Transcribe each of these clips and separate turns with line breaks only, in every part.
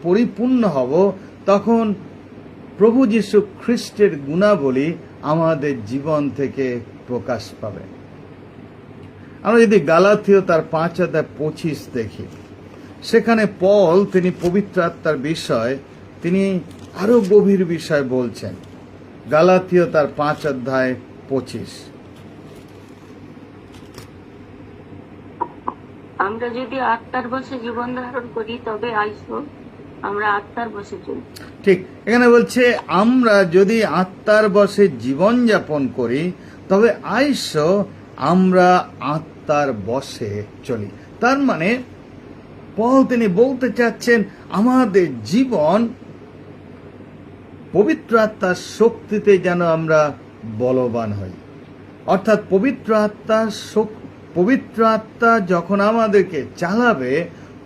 পরিপূর্ণ হব, তখন প্রভু যীশু খ্রিস্টের গুণাবলী আমাদের জীবন থেকে প্রকাশ পাবে। আমরা যদি গালাথীয় তার 5:25 দেখি, সেখানে পল তিনি পবিত্র আত্মার বিষয় তিনি আরো গভীর বিষয় বলছেন। গালাথীয় তার 5:25,
আমরা যদি আত্মার বশে জীবন ধারণ করি তবে আইসো আমরা আত্মার বশে চলি।
ঠিক, এখানে বলছে আমরা যদি আত্মার বশে জীবন যাপন করি তবে আইসো আমরা আত্মার বশে চলি। তার মানে পল তিনি বলতে চাচ্ছেন আমাদের জীবন পবিত্র আত্মার শক্তিতে যেন আমরা বলবান হই। অর্থাৎ পবিত্র আত্মা যখন আমাদেরকে চালাবে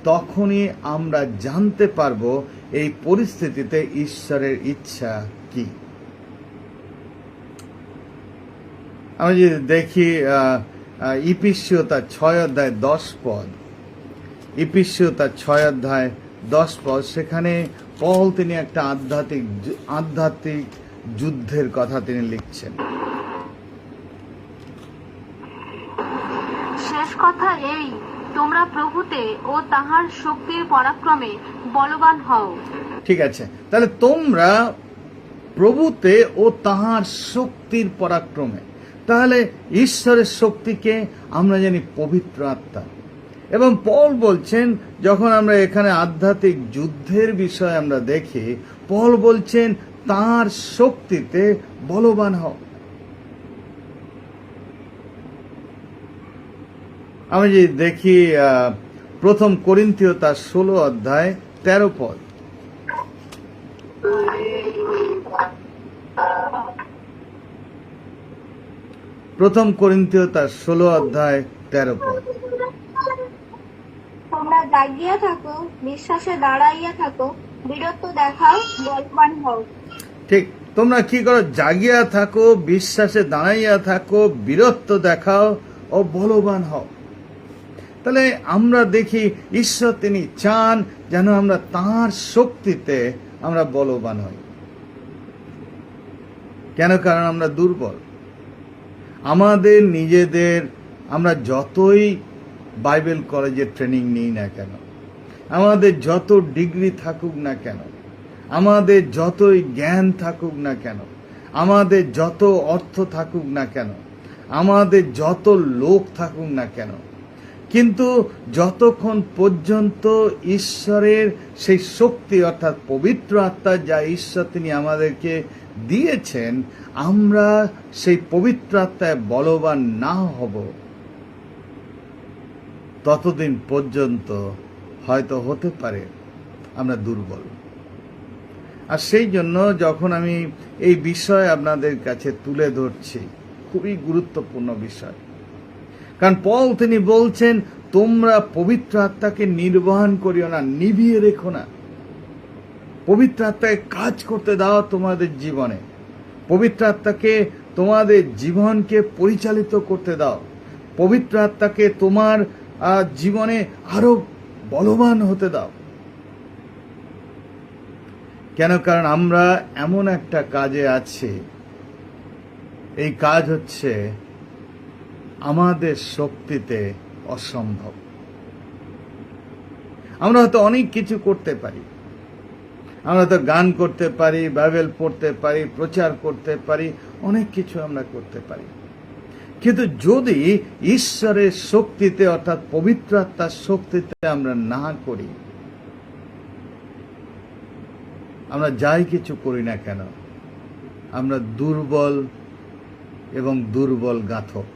তখনই আমরা জানতে পারবো এই পরিস্থিতিতে ঈশ্বরের ইচ্ছা কি। আমরা যদি দেখি ইফিসীয় তার 6:10, ইফিসীয় তার 6:10, সেখানে পল তিনি একটা আধ্যাত্মিক যুদ্ধের কথা তিনি লিখছেন।
শেষ কথা এই, তোমরা প্রভুতে ও তাহার শক্তির পরাক্রমে বলবান হও।
ঠিক আছে, তাহলে তোমরা প্রভুতে ও তাহার শক্তির পরাক্রমে, তাহলে ঈশ্বরের শক্তিকে আমরা জানি পবিত্র আত্মা। এবং পল বলছেন, যখন আমরা এখানে আধ্যাত্মিক যুদ্ধের বিষয় আমরা দেখি, পল বলছেন তাঁর শক্তিতে বলবান হও। আমি যদি দেখি 1 করিন্থীয় তার 16:13, 1 করিন্থীয় তার 16:13,
তোমরা জাগিয়া থাকো, বিশ্বাসে দাঁড়াইয়া থাকো, বীরত্ব দেখাও, বলবান হও।
ঠিক, তোমরা কি করো? জাগিয়া থাকো, বিশ্বাসে দাঁড়াইয়া থাকো, বীরত্ব দেখাও ও বলবান হও। তাহলে আমরা দেখি ঈশ্বর তিনি চান যেন আমরা তাঁর শক্তিতে আমরা বলবান হই। কেন? কারণ আমরা দুর্বল। আমাদের নিজেদের আমরা যতই বাইবেল কলেজে ট্রেনিং নিই না কেন, আমাদের যত ডিগ্রি থাকুক না কেন, আমাদের যতই জ্ঞান থাকুক না কেন, আমাদের যত অর্থ থাকুক না কেন, আমাদের যত লোক থাকুক না কেন, কিন্তু যতক্ষণ পর্যন্ত ঈশ্বরের সেই শক্তি অর্থাৎ পবিত্র আত্মা যা ঈশ্বর তিনি আমাদেরকে দিয়েছেন, আমরা সেই পবিত্র আত্মায় বলবান না হব, ততদিন পর্যন্ত হয়তো হতে পারে আমরা দুর্বল। আর সেই জন্য যখন আমি এই বিষয় আপনাদের কাছে তুলে ধরছি, খুবই গুরুত্বপূর্ণ বিষয়। কারণ পল তিনি বলছেন তোমরা পবিত্র আত্মাকে নির্বাহন করিও না, নিভিয়ে রেখো না। পবিত্র আত্মাকে কাজ করতে দাও তোমাদের জীবনে, পবিত্র আত্মাকে তোমাদের জীবনকে পরিচালিত করতে দাও, পবিত্র আত্মাকে তোমার জীবনে আরো বলবান হতে দাও। কেন? কারণ আমরা এমন একটা কাজে আছি, এই কাজ হচ্ছে আমাদের শক্তিতে অসম্ভব। আমরা হয়তো অনেক কিছু করতে পারি, আমরা তো গান করতে পারি, বাইবেল পড়তে পারি, প্রচার করতে পারি, অনেক কিছু আমরা করতে পারি, কিন্তু যদি ঈশ্বরের শক্তিতে অর্থাৎ পবিত্র আত্মার শক্তিতে আমরা না করি, আমরা যাই কিছু করি না কেন, আমরা দুর্বল এবং দুর্বল গাথক।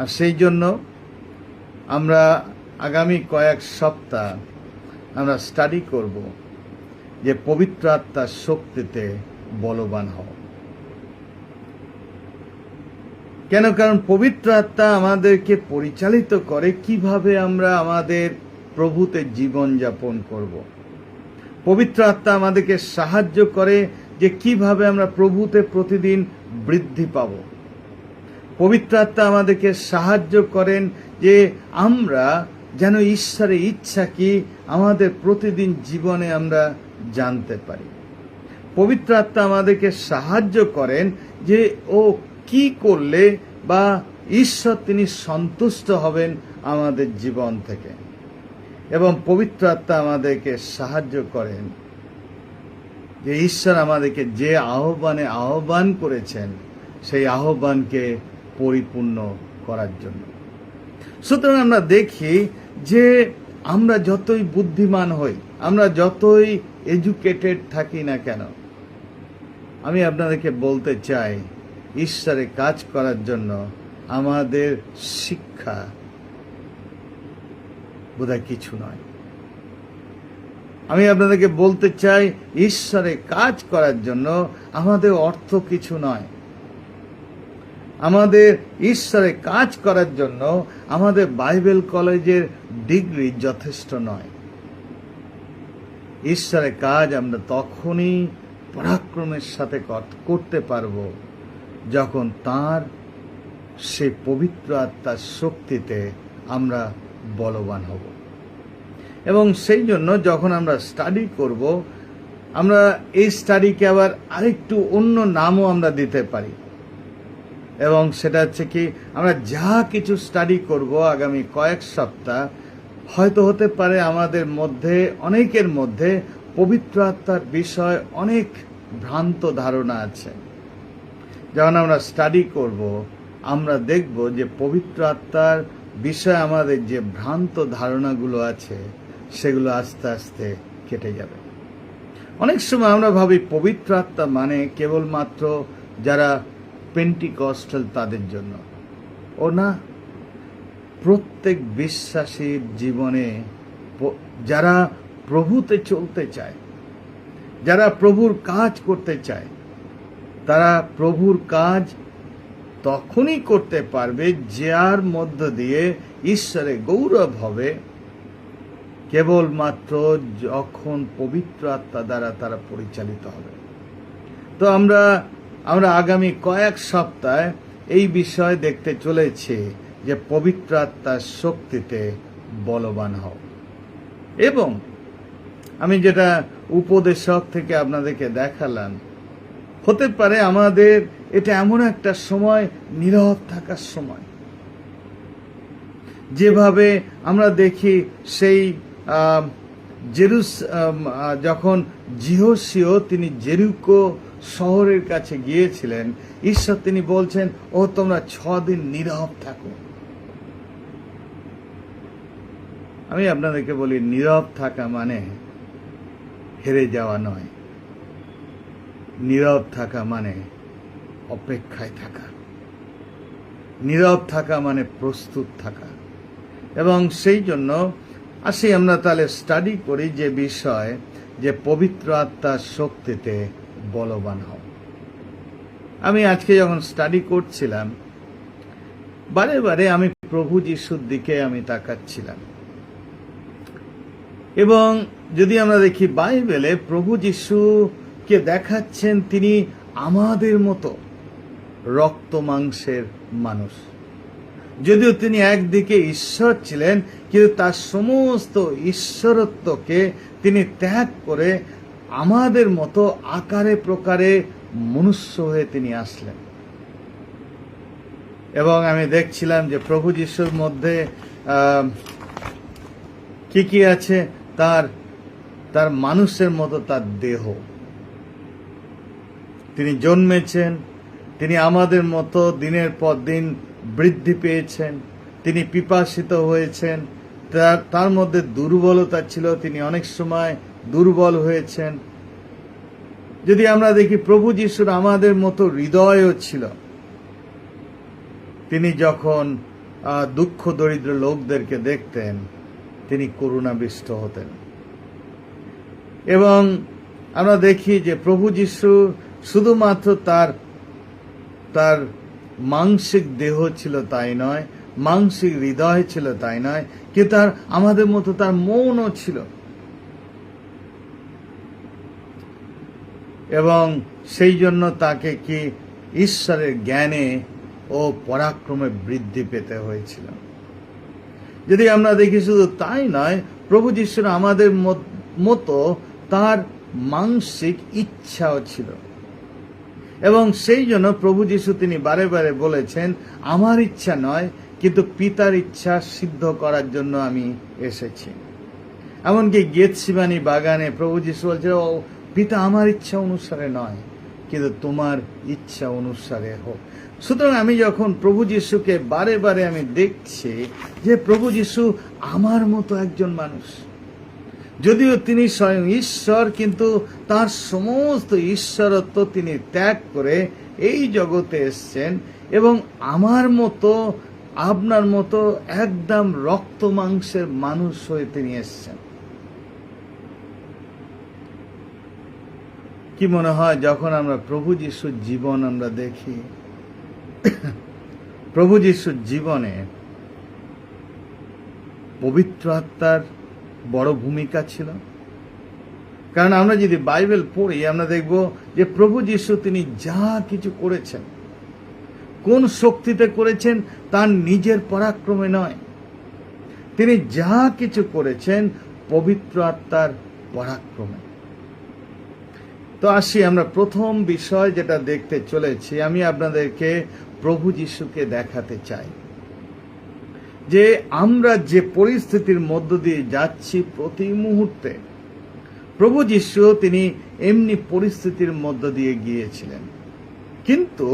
আর সেই জন্য আমরা আগামী কয়েক সপ্তাহ আমরা স্টাডি করব যে পবিত্র আত্মার শক্তিতে বলবান হও। কেন? কারণ পবিত্র আত্মা আমাদেরকে পরিচালিত করে কিভাবে আমরা আমাদের প্রভুতে জীবন যাপন করব। পবিত্র আত্মা আমাদেরকে সাহায্য করে যে কিভাবে আমরা প্রভুতে প্রতিদিন বৃদ্ধি পাব। পবিত্র আত্মা আমাদেরকে সাহায্য করেন যে আমরা যেন ঈশ্বরের ইচ্ছা কি আমাদের প্রতিদিন জীবনে আমরা জানতে পারি। পবিত্র আত্মা আমাদেরকে সাহায্য করেন যে ও কি করলে বা ঈশ্বর তিনি সন্তুষ্ট হবেন আমাদের জীবন থেকে, এবং পবিত্র আত্মা আমাদেরকে সাহায্য করেন যে ঈশ্বর আমাদেরকে যে আহ্বানে আহ্বান করেছেন সেই আহ্বানকে পরিপূর্ণ করার জন্য। সুতরাং আমরা দেখি যে আমরা যতই বুদ্ধিমান হই, আমরা যতই এডুকেটেড থাকি না কেন, আমি আপনাদেরকে বলতে চাই ঈশ্বরে কাজ করার জন্য আমাদের শিক্ষা বোধহয় কিছু নয়। আমি আপনাদেরকে বলতে চাই ঈশ্বরে কাজ করার জন্য আমাদের অর্থ কিছু নয়। আমাদের ঈশ্বরে কাজ করার জন্য আমাদের বাইবেল কলেজের ডিগ্রি যথেষ্ট নয়। ঈশ্বরের কাজ আমরা তখনই পরাক্রমের সাথে করতে পারব যখন তার সেই পবিত্র আত্মার শক্তিতে আমরা বলবান হব। এবং সেই জন্য যখন আমরা স্টাডি করব, আমরা এই স্টাডিকে আবার আরেকটু অন্য নামও আমরা দিতে পারি, এবং সেটা হচ্ছে কি, আমরা যা কিছু স্টাডি করব আগামী কয়েক সপ্তাহ, হয়তো হতে পারে আমাদের মধ্যে অনেকের মধ্যে পবিত্র আত্মার বিষয় অনেক ভ্রান্ত ধারণা আছে। যখন আমরা স্টাডি করব, আমরা দেখব যে পবিত্র আত্মার বিষয়ে আমাদের যে ভ্রান্ত ধারণাগুলো আছে সেগুলো আস্তে আস্তে কেটে যাবে। অনেক সময় আমরা ভাবি পবিত্র আত্মা মানে কেবলমাত্র যারা পেন্টিকস্টাল তাদের জন্য। ও না, প্রত্যেক বিশ্বাসীর জীবনে যারা প্রভুতে চলতে চায়, যারা প্রভুর কাজ করতে চায়, তারা প্রভুর কাজ তখনই করতে পারবে যার মধ্য দিয়ে ঈশ্বরের গৌরব হবে, কেবলমাত্র যখন পবিত্র আত্মা দ্বারা তারা পরিচালিত হবে। তো আমরা আগামী কয়েক সপ্তাহে এই বিষয় দেখতে চলেছি যে পবিত্র আত্মার শক্তিতে বলবান হও। এবং আমি যেটা উপদেশক থেকে আপনাদেরকে দেখালাম, হতে পারে আমাদের এটা এমন একটা সময়, নীরব থাকার সময়, যেভাবে আমরা দেখি সেই যখন জিহোশীয় তিনি জেরিকো শহরের কাছে গিয়েছিলেন, ঈশ্বর তিনি বলছেন, ও তোমরা 6 দিন নীরব থাকো। আমি আপনাদেরকে বলি, নীরব থাকা মানে হেরে যাওয়া নয়, নীরব থাকা মানে অপেক্ষায় থাকা, নীরব থাকা মানে প্রস্তুত থাকা। এবং সেই জন্য আসি আমরা তাহলে স্টাডি করি যে বিষয়, যে পবিত্র আত্মার শক্তিতে বলবান হও। আমি আজকে যখন স্টাডি করছিলাম, বারে বারে আমি প্রভু যিশুর দিকে আমি তাকাচ্ছিলাম। এবং যদি আমরা দেখি বাইবেলে, প্রভু যিশুকে দেখাচ্ছেন তিনি আমাদের মতো রক্ত মাংসের মানুষ। যদিও তিনি একদিকে ঈশ্বর ছিলেন, কিন্তু তার সমস্ত ঈশ্বরত্বকে তিনি ত্যাগ করে আমাদের মতো আকারে প্রকারে মনুষ্য হয়ে তিনি আসলেন। এবং আমি দেখছিলাম যে প্রভু যিশুর মধ্যে কি কি আছে, তার মানুষের মতো তার দেহ। তিনি জন্মেছেন, তিনি আমাদের মতো দিনের পর দিন বৃদ্ধি পেয়েছেন, তিনি পিপাসিত হয়েছেন, তার মধ্যে দুর্বলতা ছিল, তিনি অনেক সময় দুর্বল হয়েছেন। যদি আমরা দেখি প্রভু যিশুর আমাদের মতো হৃদয়ও ছিল। তিনি যখন দুঃখ দরিদ্র লোকদেরকে দেখতেন, তিনি করুণাবিষ্ট হতেন। এবং আমরা দেখি যে প্রভু যিশু শুধুমাত্র তার মাংসিক দেহ ছিল তাই নয়, মাংসিক হৃদয় ছিল তাই নয়, কিন্তু তার আমাদের মতো তার মনও ছিল। এবং সেই জন্য তাকে কি ঈশ্বরের জ্ঞানে ও পরাক্রমে বৃদ্ধি পেতে হয়েছিল। যদি আমরা দেখি শুধু তাই নয়, প্রভু যিশুর আমাদের মতো তার মানসিক ইচ্ছাও ছিল, এবং সেই জন্য প্রভু যিশু তিনি বারে বারে বলেছেন, আমার ইচ্ছা নয় কিন্তু পিতার ইচ্ছা সিদ্ধ করার জন্য আমি এসেছি। এমনকি গেতসিমানি বাগানে প্রভু যিশু বলছে, ও পিতা, আমার ইচ্ছা অনুসারে নয় কিন্তু তোমার ইচ্ছা অনুসারে হোক। সুতরাং আমি যখন প্রভু যিশুকে বারে বারে আমি দেখছি যে প্রভু যিশু আমার মতো একজন মানুষ, যদিও তিনি স্বয়ং ঈশ্বর, কিন্তু তার সমস্ত ঈশ্বরত্ব তিনি ত্যাগ করে এই জগতে এসছেন, এবং আমার মতো আপনার মতো একদম রক্ত মাংসের মানুষ হয়ে তিনি এসছেন। কি মনে হয় যখন আমরা প্রভু যিশুর জীবন আমরা দেখি, প্রভু যিশুর জীবনে পবিত্র আত্মার বড় ভূমিকা ছিল। কারণ আমরা যদি বাইবেল পড়ি আমরা দেখব যে প্রভু যিশু তিনি যা কিছু করেছেন, কোন শক্তিতে করেছেন, তার নিজের পরাক্রমে নয়। তিনি যা কিছু করেছেন পবিত্র আত্মার পরাক্রমে। তো আসি আমরা প্রথম বিষয় যেটা দেখতে চলেছি, আমি আপনাদেরকে প্রভু যিশুকে দেখাতে চাই যে আমরা যে পরিস্থিতির মধ্য দিয়ে যাচ্ছি প্রতি মুহূর্তে, প্রভু যিশু তিনি এমনি পরিস্থিতির মধ্য দিয়ে গিয়েছিলেন। কিন্তু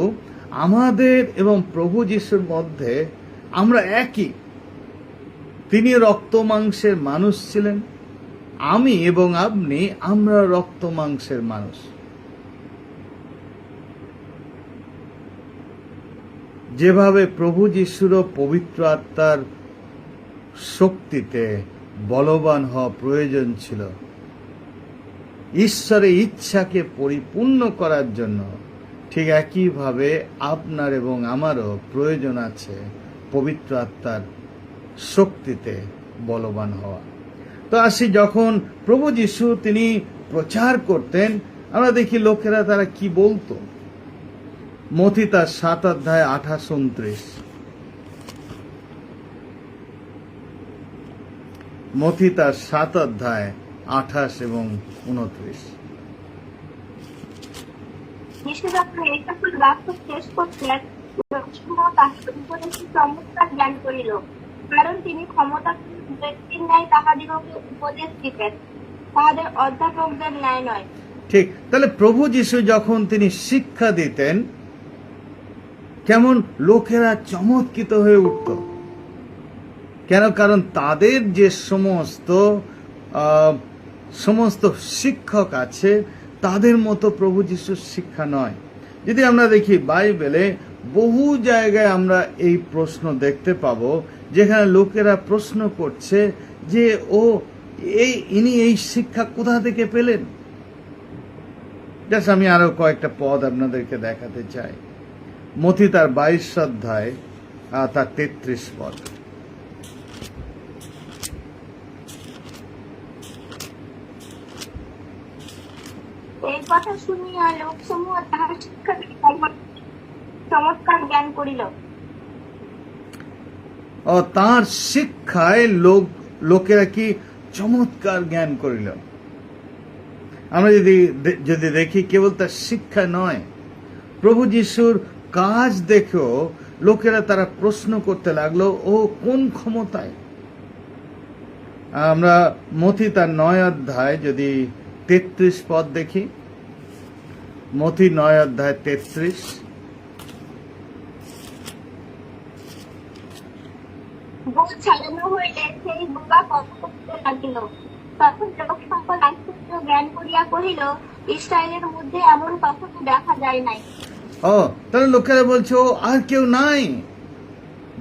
আমাদের এবং প্রভু যিশুর মধ্যে আমরা একই। তিনি রক্ত মাংসের মানুষ ছিলেন, আমি এবং আপনি আমরা রক্ত মাংসের মানুষ। যেভাবে প্রভু যিশুরও পবিত্র আত্মার শক্তিতে বলবান হওয়া প্রয়োজন ছিল ঈশ্বরের ইচ্ছাকে পরিপূর্ণ করার জন্য, ঠিক একইভাবে আপনার এবং আমারও প্রয়োজন আছে পবিত্র আত্মার শক্তিতে বলবান হওয়া। তো আসি, যখন প্রভু যিশু তিনি প্রচার করতেন আমরা দেখি লোকেরা তারা কি বলতো। মথি তার 7 অধ্যায় 28-29, মথি তার 7 অধ্যায় 28 এবং 29।
যিশু যখন এই সকল বাক্য শেষ করছিলেন, তাহার উপদেশে চমৎকার জ্ঞান করিল, কারণ তিনি ক্ষমতা ব্যক্তির ন্যায় তাহাদিগকে উপদেশ দিতেন, তাহাদের অধ্যাপকদের ন্যায় নয়।
ঠিক, তাহলে প্রভু যিশু যখন তিনি শিক্ষা দিতেন কেমন লোকেরা চমৎকৃত হয়ে উঠত। কেন? কারণ তাদের যে সমস্ত শিক্ষক আছে তাদের মতো প্রভু যিশুর শিক্ষা নয়। যদি আমরা দেখি বাইবেলে বহু জায়গায় আমরা এই প্রশ্ন দেখতে পাবো, যেখানে লোকেরা প্রশ্ন করছে যে ইনি এই শিক্ষা কোথা থেকে পেলেন। আমি আরো কয়েকটা পদ আপনাদেরকে দেখাতে চাই। মথি তার 22 অধ্যায় তার 33 পদ।
এই কথা শুনিয়া লোকসমূহ তাহার শিক্ষা চমৎকার জ্ঞান করিল।
তার শিক্ষায় লোকেরা কি চমৎকার জ্ঞান করিল। আমরা যদি দেখি কেবল তার শিক্ষা নয়, প্রভু যিশুর কাজ দেখেও লোকেরা তারা প্রশ্ন করতে লাগলো, ও কোন ক্ষমতায়। আমরা মথি তার 9 অধ্যায় যদি 33 পদ দেখি, মথি 9 অধ্যায় 33।
গোল ছাড়ানো হইলে সেই বোকা কথা কহিতে লাগিল। তখন লোক সকল আশ্চর্য জ্ঞান করিয়া কহিল, ইসরায়েলের মধ্যে এমন কখনো দেখা যায় নাই।
তাহলে লোকেরা বলছে, ও আর কেউ নাই,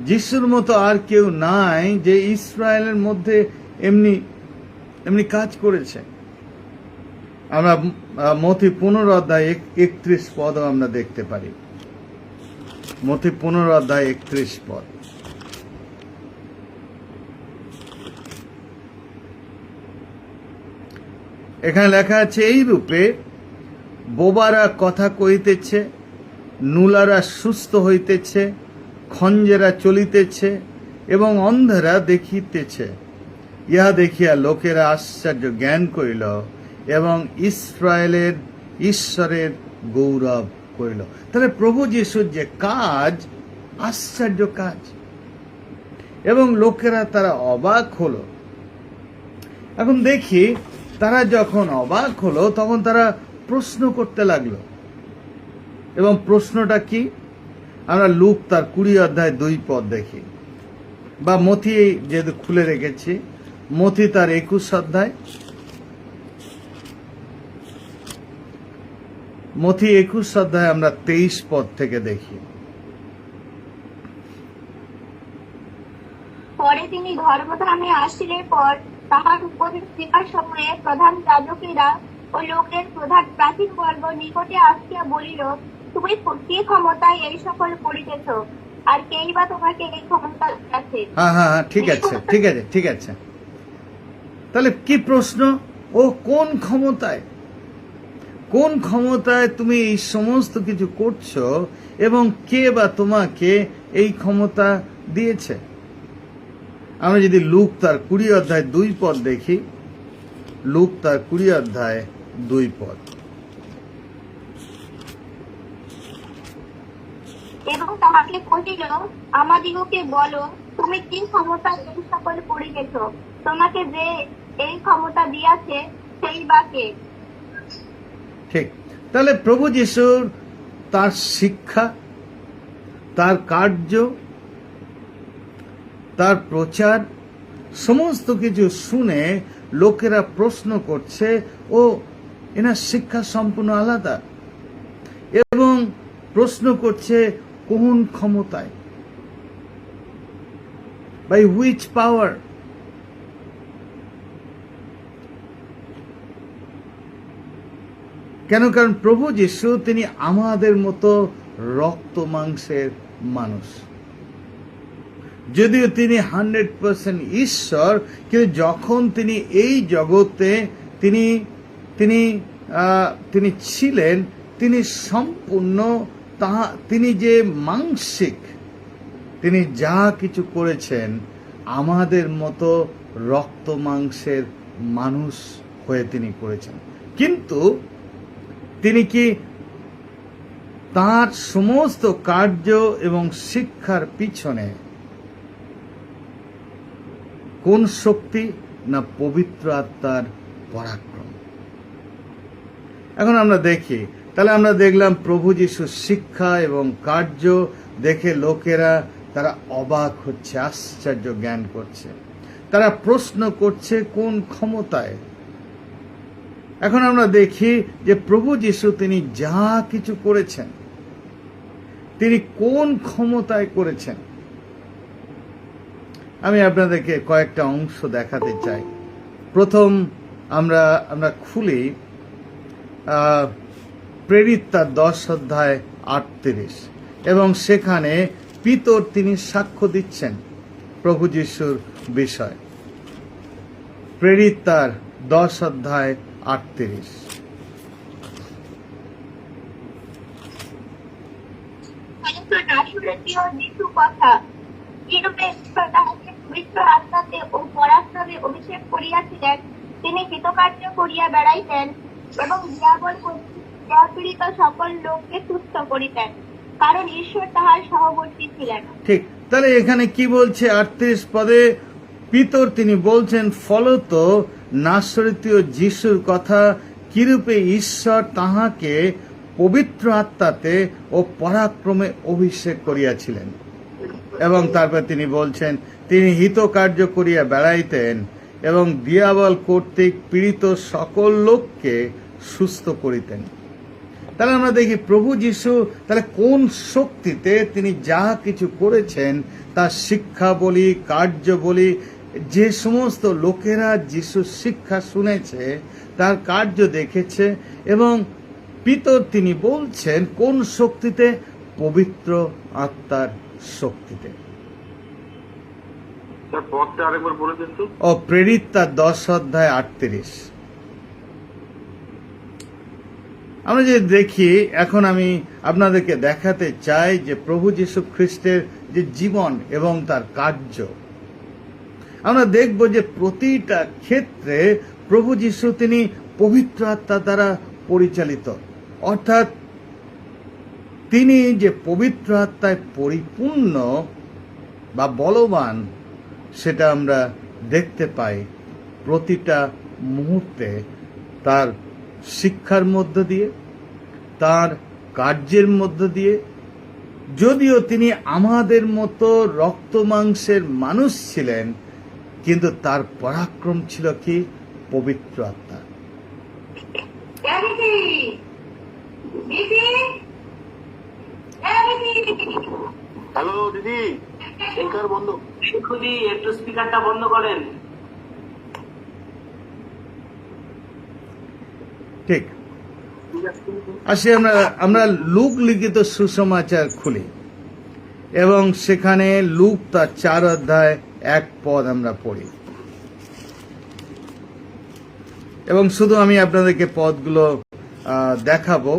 যিশুর মতো আর কেউ নাই যে ইসরায়েলের মধ্যে এমনি কাজ করেছে। আমরা মথি 15 অধ্যায় 31 পদও আমরা দেখতে পারি। মথি 15 অধ্যায় 31 পদ। এখানে লেখা আছে, এই রূপে বোবারা কথা কহিতেছে, নুলারা সুস্থ হইতেছে, খঞ্জেরা চলিতেছে এবং অন্ধেরা দেখিতেছে, ইহা দেখিয়া লোকেরা আশ্চর্য জ্ঞান করিল এবং ইসরায়েলের ঈশ্বরের গৌরব করিল। তাহলে প্রভু যিশুর যে কাজ, আশ্চর্য কাজ, এবং লোকেরা তারা অবাক হলো। এখন দেখি তারা যখন অবাক হলো তখন তারা প্রশ্ন করতে লাগলো। এবং প্রশ্নটা কি? আমরা লুক তার 20 অধ্যায় 2 পদ দেখি, বা মথি যেহেতু খুলে রেখেছি, মথি তার 21 অধ্যায়, মথি 21 অধ্যায় আমরা 23 পদ থেকে দেখি।
পরে তিনি ধর্মধামে আসিলে পর তাহার উপদেশ দিবার সময়ে প্রধান যাজকেরা ও লোকের প্রধান প্রাচীন বর্গ নিকটে আসিয়া বলিল, তুমি কি ক্ষমতায় এই সকল করিতেছ, আর কেই বা তোমাকে এই ক্ষমতা দিয়াছে?
হ্যাঁ, ঠিক আছে, ঠিক আছে, ঠিক আছে। তাহলে কি প্রশ্ন? ও কোন ক্ষমতায়, কোন ক্ষমতায় তুমি এই সমস্ত কিছু করছো, এবং কে বা তোমাকে এই ক্ষমতা দিয়েছে? আমরা যদি লুক তার 20 অধ্যায় 2 পদ দেখি, লুক তার 20 অধ্যায় 2 পদ।
এবং তাহাকে কহিল, আমাদিগকে বলো, তুমি কি ক্ষমতা এই সকল করিতেছ? তোমাকে যে এই ক্ষমতা দিয়াছে সেই বা কে?
ঠিক। তাহলে প্রভু যিশুর তার শিক্ষা, তার কার্য, তার প্রচার, সমস্ত কিছু শুনে লোকেরা প্রশ্ন করছে, ও এনার শিক্ষা সম্পূর্ণ আলাদা, এবং প্রশ্ন করছে কোন ক্ষমতায়, বাই হুইচ পাওয়ার। কেন? কারণ প্রভু যিশু তিনি আমাদের মতো রক্ত মাংসের মানুষ। যদিও তিনি 100% ঈশ্বর, কিন্তু যখন তিনি এই জগতে তিনি তিনি তিনি ছিলেন, তিনি সম্পূর্ণ তিনি যে মাংসিক, তিনি যা কিছু করেছেন আমাদের মতো রক্ত মাংসের মানুষ হয়ে তিনি করেছেন। কিন্তু তিনি কি তার সমস্ত কার্য এবং শিক্ষার পিছনে কোন শক্তি? না পবিত্র আত্মার পরাক্রম। এখন আমরা দেখি, তাহলে আমরা দেখলাম প্রভু যিশুর শিক্ষা এবং কার্য দেখে লোকেরা তারা অবাক হচ্ছে, আশ্চর্য জ্ঞান করছে, তারা প্রশ্ন করছে কোন ক্ষমতায়। এখন আমরা দেখি যে প্রভু যিশু তিনি যা কিছু করেছেন তিনি কোন ক্ষমতায় করেছেন। আমি আপনাদেরকে কয়েকটা অংশ দেখাতে চাই। প্রথম আমরা খুলি প্রেরিত তার 10 অধ্যায় 38, এবং সেখানে পিতর তিনি সাক্ষ্য দিচ্ছেন প্রভু যিশুর বিষয়। প্রেরিত তার 10 অধ্যায় 38।
যিশু কথা কিরূপে ঈশ্বর তাহাকে পবিত্র আত্মাতে ও পরাক্রমে অভিষেক করিয়াছিলেন, তিনি কৃতকার্য করিয়া বেড়াইতেন এবং দিয়াবল পীড়িত সকল লোককে তুচ্ছ করিতেন, কারণ ঈশ্বর তাহার সহবর্তী ছিলেন।
ঠিক। তাহলে এখানে কি বলছে? 38 পদে পিতর তিনি বলছেন, ফলত নাসরতীয় যিশুর কথা কিরূপে ঈশ্বর তাহাকে পবিত্র আত্মাতে ও পরাক্রমে অভিষেক করিয়াছিলেন। এবং তারপর তিনি বলছেন তিনি হিতকার্য করিয়া বেড়াইতেন এবং দিয়াবল কর্তৃক পীড়িত সকল লোককে সুস্থ করিতেন। তাহলে আমরা দেখি প্রভু যিশু তাহলে কোন শক্তিতে তিনি যা কিছু করেছেন, তার শিক্ষা বলি, কার্য বলি, যে সমস্ত লোকেরা যিশুর শিক্ষা শুনেছে, তার কার্য দেখেছে, এবং পিতর তিনি বলছেন কোন শক্তিতে? পবিত্র আত্মার শক্তিতে। ও প্রেরিত তার 10 অধ্যায় 38। আমরা যে দেখি, এখন আমি আপনাদেরকে দেখাতে চাই যে প্রভু যীশু খ্রিস্টের যে জীবন এবং তার কার্য। আমরা দেখব যে প্রতিটা ক্ষেত্রে প্রভু যীশু তিনি পবিত্র আত্মা দ্বারা পরিচালিত, অর্থাৎ তিনি যে পবিত্র আত্মায় পরিপূর্ণ বা বলবান সেটা আমরা দেখতে পাই প্রতিটা মুহূর্তে, তার শিক্ষার মধ্য দিয়ে, তার কার্যের মধ্য দিয়ে। যদিও তিনি আমাদের মতো রক্ত মাংসের মানুষ ছিলেন, কিন্তু তার পরাক্রম ছিল কি? পবিত্র আত্মা।
হ্যালো দিদি, স্পিকার বন্ধ।
দিদি একটু স্পিকারটা বন্ধ করেন।
ঠিক। আসি আমরা লুক লিখিত সুসমাচার খুলি এবং সেখানে লুক তার 4 অধ্যায় 1 পদ আমরা পড়ি, এবং শুধু আমি আপনাদেরকে পদগুলো দেখাবো।